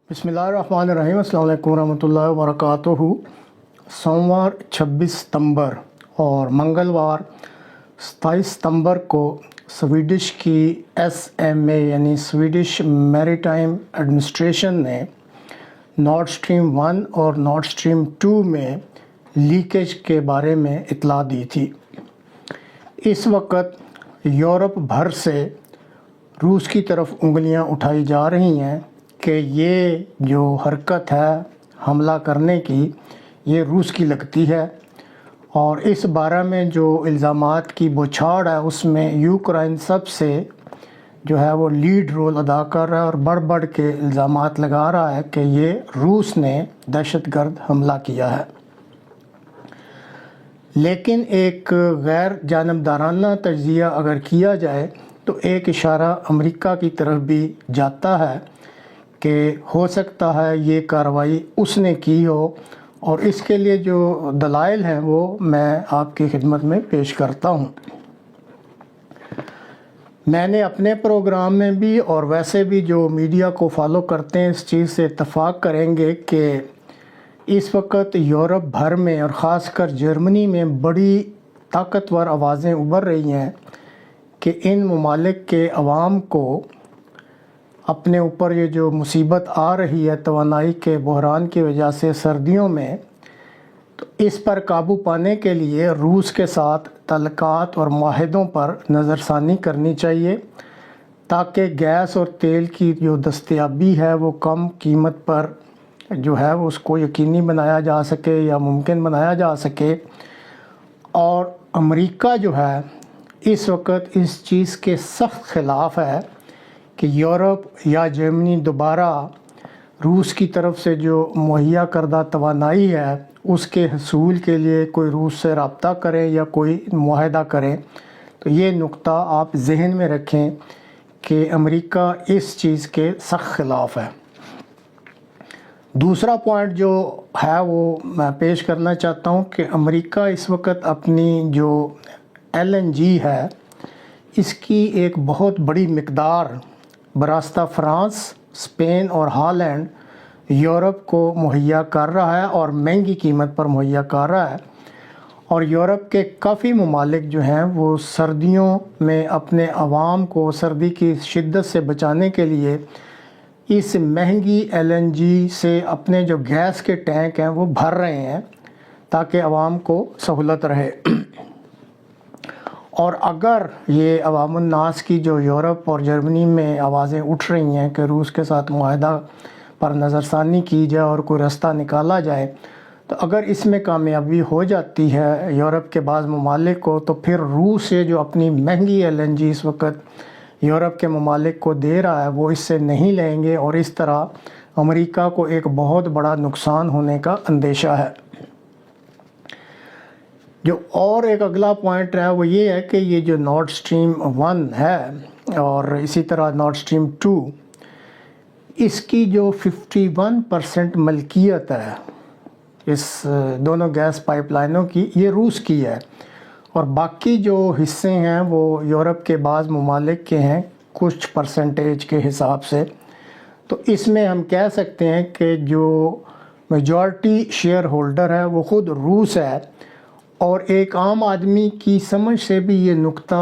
बिस्मिल्लाहिर्रहमानिर्रहीम। अस्सलाम वालेकुम रहमतुल्लाहि व बरकातुहू। सोमवार 26 सितंबर और मंगलवार 27 सितंबर को स्वीडिश की SMA यानी स्वीडिश मैरीटाइम एडमिनिस्ट्रेशन ने नॉर्ड स्ट्रीम 1 और नॉर्ड स्ट्रीम 2 में लीकेज के बारे में इत्तला दी थी। इस वक्त यूरोप भर से रूस की तरफ उंगलियां उठाई जा रही हैं कि ये जो हरकत है हमला करने की, ये रूस की लगती है और इस बारे में जो इल्ज़ामात की बौछार है उसमें यूक्रेन सबसे जो है वो लीड रोल अदा कर रहा है और बढ़ बढ़ के इल्ज़ामात लगा रहा है कि ये रूस ने दहशतगर्द हमला किया है। लेकिन एक गैर जानबदाराना तज्ज़िया अगर किया जाए तो एक इशारा अमेरिका की तरफ भी जाता है कि हो सकता है ये कार्रवाई उसने की हो, और इसके लिए जो दलाइल हैं वो मैं आपकी खिदमत में पेश करता हूँ। मैंने अपने प्रोग्राम में भी और वैसे भी जो मीडिया को फॉलो करते हैं इस चीज़ से इत्तफाक करेंगे कि इस वक्त यूरोप भर में और ख़ासकर जर्मनी में बड़ी ताकतवर आवाज़ें उभर रही हैं कि इन ममालिक के अवाम को अपने ऊपर ये जो मुसीबत आ रही है तवानाई के बहरान की वजह से सर्दियों में, तो इस पर काबू पाने के लिए रूस के साथ तल्लुकात और माहिदों पर नज़रसानी करनी चाहिए ताकि गैस और तेल की जो दस्तयाबी है वो कम कीमत पर जो है वो उसको यकीनी बनाया जा सके या मुमकिन बनाया जा सके। और अमेरिका जो है इस वक्त इस चीज़ के सख्त ख़िलाफ़ है कि यूरोप या जर्मनी दोबारा रूस की तरफ से जो मुहैया करदा तवानाई है उसके हसूल के लिए कोई रूस से रब्ता करें या कोई मुआहदा करें। तो ये नुक्ता आप जहन में रखें कि अमेरिका इस चीज़ के सख्त ख़िलाफ़ है। दूसरा पॉइंट जो है वो मैं पेश करना चाहता हूँ कि अमेरिका इस वक्त अपनी जो LNG है इसकी एक बहुत बड़ी मिकदार बरास्ता फ्रांस, स्पेन और हॉलैंड यूरोप को मुहैया कर रहा है और महंगी कीमत पर मुहैया कर रहा है। और यूरोप के काफ़ी ममालिक जो हैं वो सर्दियों में अपने अवाम को सर्दी की शिद्दत से बचाने के लिए इस महंगी LNG से अपने जो गैस के टैंक हैं वो भर रहे हैं ताकि अवाम को सहूलत रहे। और अगर ये अवामुन्नास की जो यूरोप और जर्मनी में आवाज़ें उठ रही हैं कि रूस के साथ मुआहदा पर नज़रसानी की जाए और कोई रास्ता निकाला जाए, तो अगर इसमें कामयाबी हो जाती है यूरोप के बाज़ ममालिक को, तो फिर रूस से जो अपनी महंगी LNG इस वक्त यूरोप के ममालिक को दे रहा है वो इससे नहीं लेंगे और इस तरह अमेरिका को एक बहुत बड़ा नुकसान होने का अंदेशा है। जो और एक अगला पॉइंट है वो ये है कि ये जो नॉर्ड स्ट्रीम 1 है और इसी तरह नॉर्ड स्ट्रीम 2, इसकी जो 51% मलकियत है इस दोनों गैस पाइपलाइनों की, ये रूस की है और बाकी जो हिस्से हैं वो यूरोप के बाज़ ममालिक के हैं कुछ परसेंटेज के हिसाब से। तो इसमें हम कह सकते हैं कि जो मेजॉरिटी शेयर होल्डर है वो ख़ुद रूस है। और एक आम आदमी की समझ से भी ये नुक्ता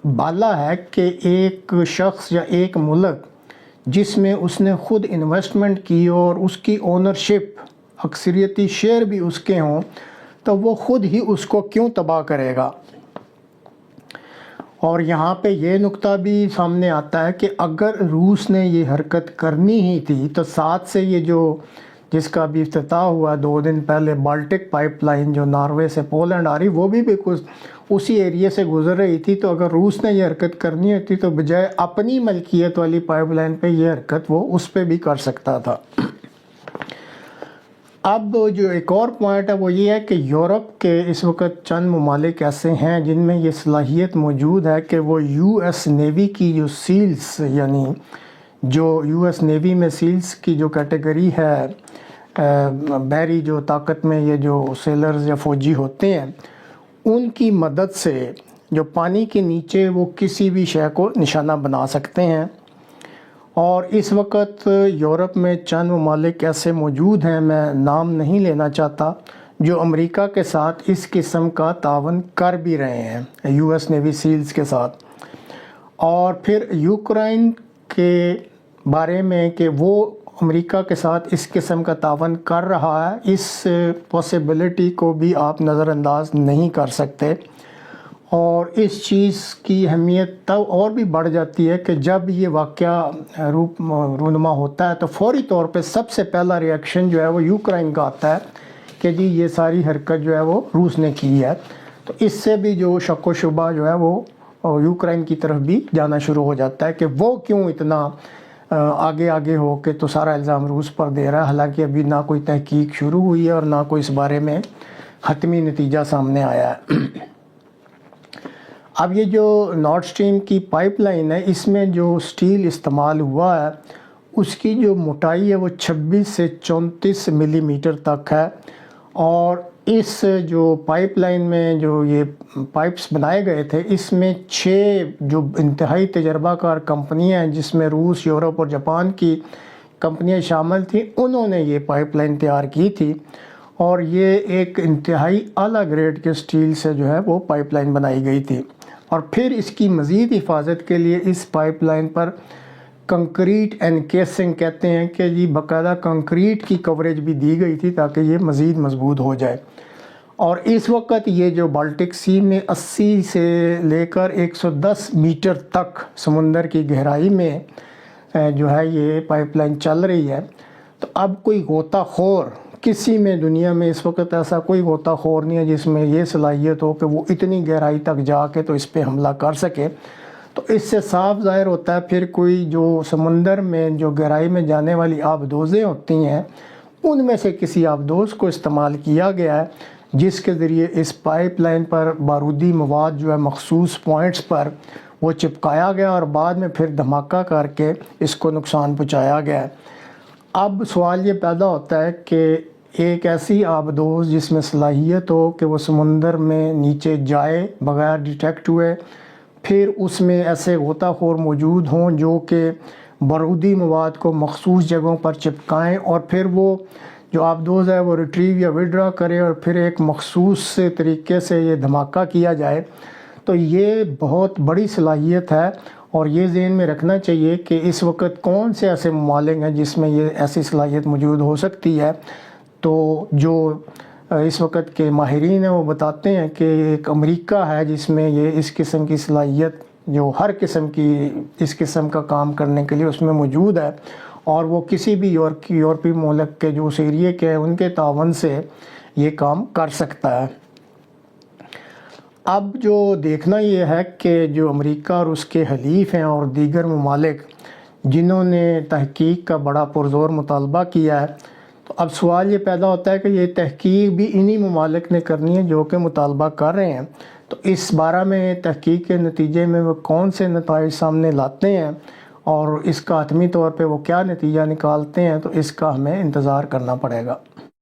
बाला है कि एक शख्स या एक मुल्क जिसमें उसने ख़ुद इन्वेस्टमेंट की और उसकी ओनरशिप अक्सरियती शेयर भी उसके हों, तो वो ख़ुद ही उसको क्यों तबाह करेगा। और यहाँ पे ये नुक्ता भी सामने आता है कि अगर रूस ने ये हरकत करनी ही थी तो साथ से ये जो जिसका भी इफ्तिताह हुआ 2 दिन पहले बाल्टिक पाइपलाइन जो नॉर्वे से पोलैंड आ रही, वो भी बिल्कुल उसी एरिया से गुजर रही थी। तो अगर रूस ने यह हरकत करनी होती तो बजाय अपनी मलकियत वाली पाइपलाइन पे ये हरकत वो उस पर भी कर सकता था। अब जो एक और पॉइंट है वो ये है कि यूरोप के इस वक्त चंद ममालिक ऐसे हैं जिनमें ये सलाहियत मौजूद है कि वो US नेवी की जो सील्स यानी जो US नेवी में सील्स की जो कैटेगरी है बहरी जो ताकत में ये जो सेलर्स या फ़ौजी होते हैं उनकी मदद से जो पानी के नीचे वो किसी भी शय को निशाना बना सकते हैं اور اس وقت یورپ میں چند ممالک ایسے موجود ہیں، میں نام نہیں لینا چاہتا، جو امریکہ کے ساتھ اس قسم کا تعاون کر بھی رہے ہیں، یو ایس نیوی سیلز کے ساتھ۔ اور پھر یوکرائن کے بارے میں کہ وہ امریکہ کے ساتھ اس قسم کا تعاون کر رہا ہے، اس پاسبلٹی کو بھی آپ نظر انداز نہیں کر سکتے۔ اور اس چیز کی اہمیت تب اور بھی بڑھ جاتی ہے کہ جب یہ واقعہ رونما ہوتا ہے تو فوری طور پہ سب سے پہلا ریئیکشن جو ہے وہ یوکرائن کا آتا ہے کہ جی یہ ساری حرکت جو ہے وہ روس نے کی ہے۔ تو اس سے بھی جو شک و شبہ جو ہے وہ یوکرائن کی طرف بھی جانا شروع ہو جاتا ہے کہ وہ کیوں اتنا آگے ہو کے تو سارا الزام روس پر دے رہا ہے، حالانکہ ابھی نہ کوئی تحقیق شروع ہوئی ہے اور نہ کوئی اس بارے میں حتمی نتیجہ سامنے آیا ہے۔ اب یہ جو نارڈ اسٹریم کی پائپ لائن ہے، اس میں جو سٹیل استعمال ہوا ہے اس کی جو موٹائی ہے وہ 26 سے 34 ملی میٹر تک ہے، اور اس جو پائپ لائن میں جو یہ پائپس بنائے گئے تھے اس میں 6 جو انتہائی تجربہ کار کمپنیاں ہیں، جس میں روس، یورپ اور جاپان کی کمپنیاں شامل تھیں، انہوں نے یہ پائپ لائن تیار کی تھی، اور یہ ایک انتہائی اعلیٰ گریڈ کے سٹیل سے جو ہے وہ پائپ لائن بنائی گئی تھی۔ اور پھر اس کی مزید حفاظت کے لیے اس پائپ لائن پر کنکریٹ انکیسنگ کہتے ہیں کہ جی باقاعدہ کنکریٹ کی کوریج بھی دی گئی تھی تاکہ یہ مزید مضبوط ہو جائے۔ اور اس وقت یہ جو بالٹک سی میں 80 سے لے کر 110 میٹر تک سمندر کی گہرائی میں جو ہے یہ پائپ لائن چل رہی ہے۔ تو اب کوئی غوطہ خور کسی میں دنیا میں اس وقت ایسا کوئی غوطہ خور نہیں ہے جس میں یہ صلاحیت ہو کہ وہ اتنی گہرائی تک جا کے تو اس پہ حملہ کر سکے۔ تو اس سے صاف ظاہر ہوتا ہے پھر کوئی جو سمندر میں جو گہرائی میں جانے والی آبدوزیں ہوتی ہیں ان میں سے کسی آبدوز کو استعمال کیا گیا ہے، جس کے ذریعے اس پائپ لائن پر بارودی مواد جو ہے مخصوص پوائنٹس پر وہ چپکایا گیا اور بعد میں پھر دھماکہ کر کے اس کو نقصان پہنچایا گیا ہے۔ اب سوال یہ پیدا ہوتا ہے کہ ایک ایسی آبدوز جس میں صلاحیت ہو کہ وہ سمندر میں نیچے جائے بغیر ڈیٹیکٹ ہوئے، پھر اس میں ایسے غوطہ خور موجود ہوں جو کہ بارودی مواد کو مخصوص جگہوں پر چپکائیں، اور پھر وہ جو آبدوز ہے وہ ریٹریو یا وڈرا کرے اور پھر ایک مخصوص طریقے سے یہ دھماکہ کیا جائے، تو یہ بہت بڑی صلاحیت ہے۔ اور یہ ذہن میں رکھنا چاہیے کہ اس وقت کون سے ایسے ممالک ہیں جس میں یہ ایسی صلاحیت موجود ہو سکتی ہے۔ تو جو اس وقت کے ماہرین ہیں وہ بتاتے ہیں کہ ایک امریکہ ہے جس میں یہ اس قسم کی صلاحیت جو ہر قسم کی اس قسم کا کام کرنے کے لیے اس میں موجود ہے، اور وہ کسی بھی یورپی ملک کے جو اس ایریے کے ہیں ان کے تعاون سے یہ کام کر سکتا ہے۔ اب جو دیکھنا یہ ہے کہ جو امریکہ اور اس کے حلیف ہیں اور دیگر ممالک جنہوں نے تحقیق کا بڑا پرزور مطالبہ کیا ہے، تو اب سوال یہ پیدا ہوتا ہے کہ یہ تحقیق بھی انہی ممالک نے کرنی ہے جو کہ مطالبہ کر رہے ہیں۔ تو اس بارے میں تحقیق کے نتیجے میں وہ کون سے نتائج سامنے لاتے ہیں اور اس کا حتمی طور پہ وہ کیا نتیجہ نکالتے ہیں، تو اس کا ہمیں انتظار کرنا پڑے گا۔